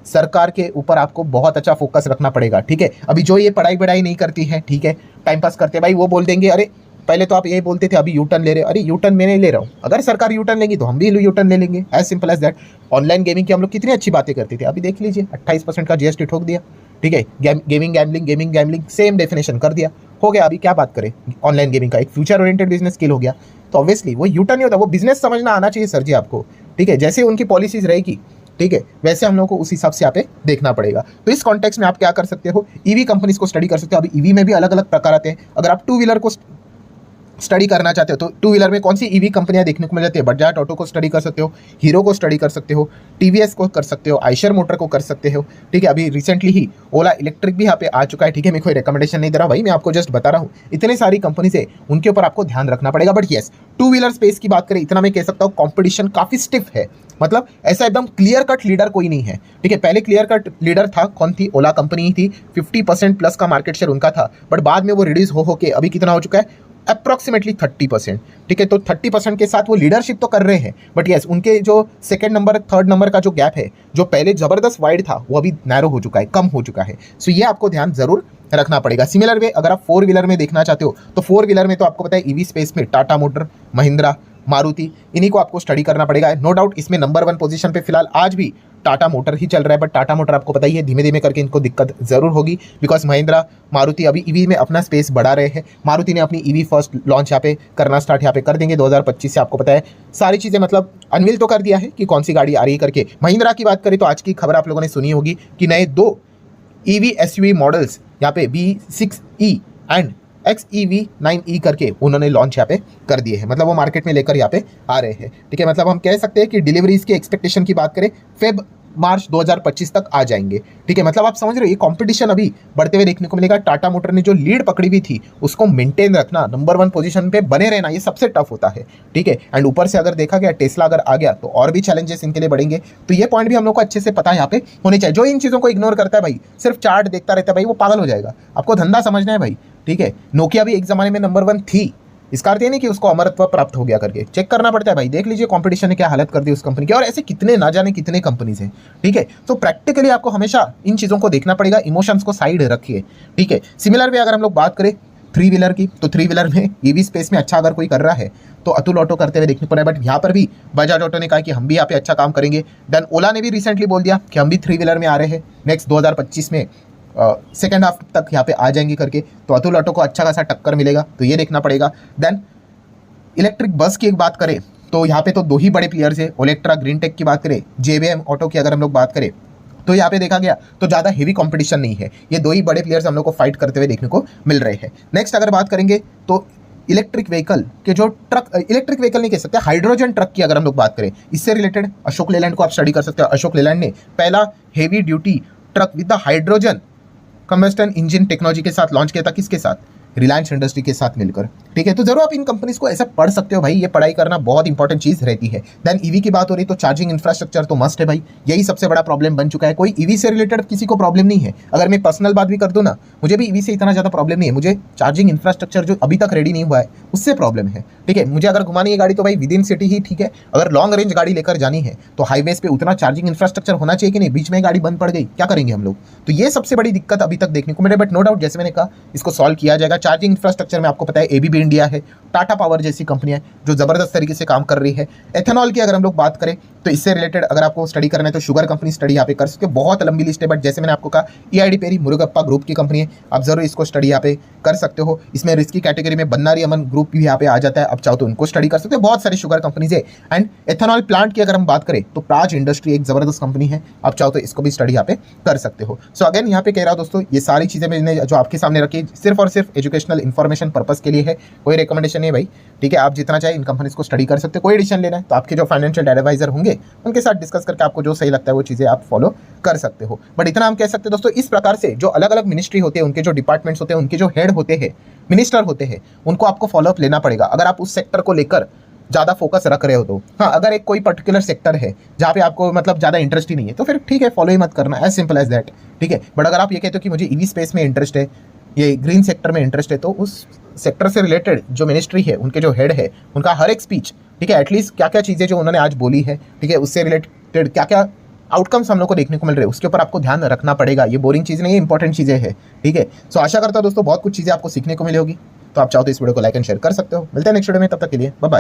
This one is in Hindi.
सरकार के ऊपर आपको बहुत अच्छा फोकस रखना पड़ेगा, ठीक है। अभी जो ये पढ़ाई वढ़ाई नहीं करती है, ठीक है, टाइम पास करते भाई, वो बोल देंगे अरे पहले तो आप ये बोलते थे अभी यू टर्न ले रहे हो, अरे यू टर्न मैं नहीं ले रहा हूँ, अगर सरकार यू टर्न लेगी तो हम भी यू टर्न ले लेंगे, as simple as that. Online gaming की हम लोग कितनी अच्छी बातें करते थे, अभी देख लीजिए 28% का जीएसटी ठोक दिया, ठीक है। गेमिंग गैम्बलिंग सेम डेफिनेशन कर दिया, हो गया। अभी क्या बात करें, ऑनलाइन गेमिंग का एक फ्यूचर ओरिएंटेड बिजनेस स्किल हो गया, तो ऑब्वियसली वो यू टर्न नहीं होता, वो बिजनेस समझना आना चाहिए सर जी आपको, ठीक है। जैसे उनकी पॉलिसीज रहेगी, ठीक है, वैसे हम लोग को उस हिसाब से यहाँ पे देखना पड़ेगा। तो इस कॉन्टेक्स्ट में आप क्या कर सकते हो, ईवी कंपनीज को स्टडी कर सकते हो। अभी ईवी में भी अलग अलग प्रकार आते हैं। अगर आप टू व्हीलर को स्टडी करना चाहते हो तो टू व्हीलर में कौन सी ईवी कंपनियां देखने को मिल जाती है, बजाज ऑटो को स्टडी कर सकते हो, हीरो को स्टडी कर सकते हो, टीवीएस को कर सकते हो, आइशर मोटर को कर सकते हो, ठीक है। अभी रिसेंटली ही ओला इलेक्ट्रिक भी यहाँ पे आ चुका है, ठीक है। मैं कोई रिकमेंडेशन नहीं दे रहा भाई, मैं आपको जस्ट बता रहा हूँ, इतने सारी कंपनीज है, उनके ऊपर आपको ध्यान रखना पड़ेगा। But yes, two wheeler space की बात करें, इतना मैं कह सकता हूँ कॉम्पिटिशन काफी स्टिफ है, मतलब ऐसा एकदम क्लियर कट लीडर कोई नहीं है, ठीक है। पहले क्लियर कट लीडर था, कौन थी, ओला कंपनी ही थी, 50% प्लस का मार्केट शेयर उनका था, बट बाद में वो रिड्यूस हो के अभी कितना हो चुका है, अप्रॉक्सीमेटली 30%, ठीक है। तो 30% के साथ वो लीडरशिप तो कर रहे हैं, बट यस उनके जो सेकंड नंबर थर्ड नंबर का जो गैप है, जो पहले जबरदस्त वाइड था, वो अभी नैरो हो चुका है, कम हो चुका है। सो ये आपको ध्यान जरूर रखना पड़ेगा। सिमिलर वे अगर आप फोर व्हीलर में देखना चाहते हो तो फोर व्हीलर में तो आपको पता है ईवी स्पेस में टाटा मोटर, महिंद्रा, मारुति, इन्हीं को आपको स्टडी करना पड़ेगा। नो डाउट इसमें नंबर 1 पोजीशन पे फिलहाल आज भी टाटा मोटर ही चल रहा है, बट टाटा मोटर आपको पता ही है धीमे धीमे करके इनको दिक्कत जरूर होगी, बिकॉज महिंद्रा, मारुति अभी ईवी में अपना स्पेस बढ़ा रहे हैं। मारुति ने अपनी ईवी फर्स्ट लॉन्च यहाँ पे करना स्टार्ट यहाँ पे कर देंगे 2025 से, आपको पता है सारी चीज़ें, मतलब अनवील तो कर दिया है कि कौन सी गाड़ी आ रही है करके। महिंद्रा की बात करें तो आज की खबर आप लोगों ने सुनी होगी कि नए 2 ईवी एसयूवी मॉडल्स यहाँ पे B6E एंड XEV9E करके उन्होंने लॉन्च यहाँ पे कर दिए हैं, मतलब वो मार्केट में लेकर यहाँ पे आ रहे हैं, ठीक है। मतलब हम कह सकते हैं कि डिलीवरीज की एक्सपेक्टेशन की बात करें फेब मार्च 2025 तक आ जाएंगे, ठीक है। मतलब आप समझ रहे हो ये कंपटीशन अभी बढ़ते हुए देखने को मिलेगा। टाटा मोटर ने जो लीड पकड़ी हुई थी उसको मेंटेन रखना, नंबर 1 पोजीशन पे बने रहना, ये सबसे टफ होता है, ठीक है। एंड ऊपर से अगर देखा गया टेस्ला अगर आ गया तो और भी चैलेंजेस इनके लिए बढ़ेंगे। तो ये पॉइंट भी हम लोग को अच्छे से पता है यहाँ पे होने चाहिए। जो इन चीज़ों को इग्नोर करता है भाई, सिर्फ चार्ट देखता रहता है भाई, वो पागल हो जाएगा। आपको धंधा समझना है भाई, ठीक है। नोकिया भी एक जमाने में नंबर 1 थी, इसका अर्थ ये नहीं कि उसको अमरत्व प्राप्त हो गया करके, चेक करना पड़ता है भाई। देख लीजिए कंपटीशन ने क्या हालत कर दी उस कंपनी की, और ऐसे कितने ना जाने कितने कंपनीज हैं, ठीक है। तो प्रैक्टिकली आपको हमेशा इन चीज़ों को देखना पड़ेगा, इमोशंस को साइड रखिए, ठीक है। सिमिलर वे अगर हम लोग बात करें थ्री व्हीलर की, तो थ्री व्हीलर में ईवी स्पेस में अच्छा अगर कोई कर रहा है तो अतुल ऑटो करते हुए देखने को रहा है, बट यहाँ पर भी बजाज ऑटो ने कहा कि हम भी यहाँ पे अच्छा काम करेंगे। देन ओला ने भी रिसेंटली बोल दिया कि हम भी थ्री व्हीलर में आ रहे हैं नेक्स्ट 2025 में, सेकेंड हाफ तक यहाँ पे आ जाएंगे करके। तो अतुल ऑटो को अच्छा खासा टक्कर मिलेगा, तो ये देखना पड़ेगा। देन इलेक्ट्रिक बस की एक बात करें तो यहाँ पे तो 2 ही बड़े प्लेयर्स है, ओलेक्ट्रा ग्रीन टेक की बात करें, जेवीएम ऑटो की अगर हम लोग बात करें तो यहाँ पे देखा गया तो ज़्यादा हेवी कंपटीशन नहीं है, ये 2 ही बड़े प्लेयर्स हम लोग को फाइट करते हुए देखने को मिल रहे हैं। नेक्स्ट अगर बात करेंगे तो इलेक्ट्रिक व्हीकल के जो ट्रक, इलेक्ट्रिक व्हीकल नहीं कह सकते, हाइड्रोजन ट्रक की अगर हम लोग बात करें, इससे रिलेटेड अशोक लेलैंड को आप स्टडी कर सकते हो। अशोक लेलैंड ने पहला heavy duty truck with the hydrogen combustion engine technology के साथ लॉन्च किया था, किसके साथ, रिलायंस इंडस्ट्री के साथ मिलकर, ठीक है। तो जरूर आप इन कंपनीज को ऐसा पढ़ सकते हो भाई, ये पढ़ाई करना बहुत इंपॉर्टेंट चीज रहती है। देन ईवी की बात हो रही तो चार्जिंग इंफ्रास्ट्रक्चर तो मस्ट है भाई, यही सबसे बड़ा प्रॉब्लम बन चुका है। कोई ईवी से रिलेटेड किसी को प्रॉब्लम नहीं है, अगर मैं पर्सनल बात भी कर दूं ना, मुझे भी ईवी से इतना ज्यादा प्रॉब्लम नहीं है, मुझे चार्जिंग इंफ्रास्ट्रक्चर जो अभी तक रेडी नहीं हुआ है उससे प्रॉब्लम है, ठीक है। मुझे अगर घुमानी है गाड़ी तो भाई विद इन सिटी ही ठीक है, अगर लॉन्ग रेंज गाड़ी लेकर जानी है तो हाईवेज पे उतना चार्जिंग इंफ्रास्ट्रक्चर होना चाहिए कि नहीं, बीच में गाड़ी बंद पड़ गई क्या करेंगे हम लोग। तो ये सबसे बड़ी दिक्कत अभी तक देखने को मिले, बट नो डाउट जैसे मैंने कहा इसको सॉल्व किया जाएगा। चार्जिंग इंफ्रास्ट्रक्चर में आपको पता है एबीबी इंडिया है, टाटा पावर जैसी कंपनियां जो जबरदस्त तरीके से काम कर रही है। एथेनॉल की अगर हम लोग बात करें तो इससे रिलेटेड अगर आपको स्टडी करना है तो शुगर कंपनी स्टडी यहाँ पे कर सकते हो, बहुत लंबी लिस्ट है, बट जैसे मैंने आपको कहा ईआईडी पेरी मुरुगप्पा ग्रुप की कंपनी है, आप जरूर इसको स्टडी यहाँ पे कर सकते हो। इसमें रिस्की कैटेगरी में बन्नारी अमन ग्रुप भी यहाँ पे आ जाता है, आप चाहो तो उनको स्टडी कर सकते हो, बहुत सारी शुगर कंपनीज है। एंड एथेनॉल प्लांट की अगर हम बात करें तो प्राज इंडस्ट्री एक जबरदस्त कंपनी है, आप चाहो तो इसको भी स्टडी यहाँ पे कर सकते हो। सो अगेन यहाँ पे कह रहा हूँ दोस्तों, ये सारी चीजें मैंने जो आपके सामने रखी सिर्फ और सिर्फ एजुकेशनल इन्फॉर्मेशन पर्पस के लिए है, कोई रिकमेंडेशन नहीं भाई, ठीक है। आप जितना चाहे इन कंपनीज को स्टडी कर सकते हो, कोई डिसीजन लेना है तो आपके जो फाइनेंशियल एडवाइजर होंगे उनके साथ डिस्कस करके आपको जो सही लगता है वो चीज़ें आप फॉलो कर सकते हो। बट इतना हम कह सकते हैं दोस्तों, इस प्रकार से जो अलग अलग मिनिस्ट्री होते हैं, उनके जो डिपार्टमेंट्स होते हैं, उनके जो हेड होते हैं, मिनिस्टर होते हैं, उनको आपको फॉलोअप लेना पड़ेगा अगर आप उस सेक्टर को लेकर ज़्यादा फोकस रख रहे हो तो। हाँ, अगर एक कोई पर्टिकुलर सेक्टर है जहाँ पे आपको मतलब ज़्यादा इंटरेस्ट ही नहीं है तो फिर ठीक है, फॉलो ही मत करना, एज सिंपल एज दैट, ठीक है। बट अगर आप ये कहते हो कि मुझे ईवी स्पेस में इंटरेस्ट है, ये ग्रीन सेक्टर में इंटरेस्ट है, तो उस सेक्टर से रिलेटेड जो मिनिस्ट्री है, उनके जो हेड है, उनका हर एक स्पीच, ठीक है, एटलीस्ट क्या क्या चीज़ें जो उन्होंने आज बोली है, ठीक है, उससे रिलेटेड क्या क्या आउटकम्स हम लोग को देखने को मिल रहे हैं, उसके ऊपर आपको ध्यान रखना पड़ेगा। ये बोरिंग चीज़ नहीं है, इंपॉर्टेंट चीज़ें हैं, ठीक है। सो आशा करता हूँ दोस्तों बहुत कुछ चीज़ें आपको सीखने को मिली होगी। तो आप चाहो तो इस वीडियो को लाइक एंड शेयर कर सकते हो। मिलते हैं नेक्स्ट वीडियो में, तब तक के लिए बाय बाय।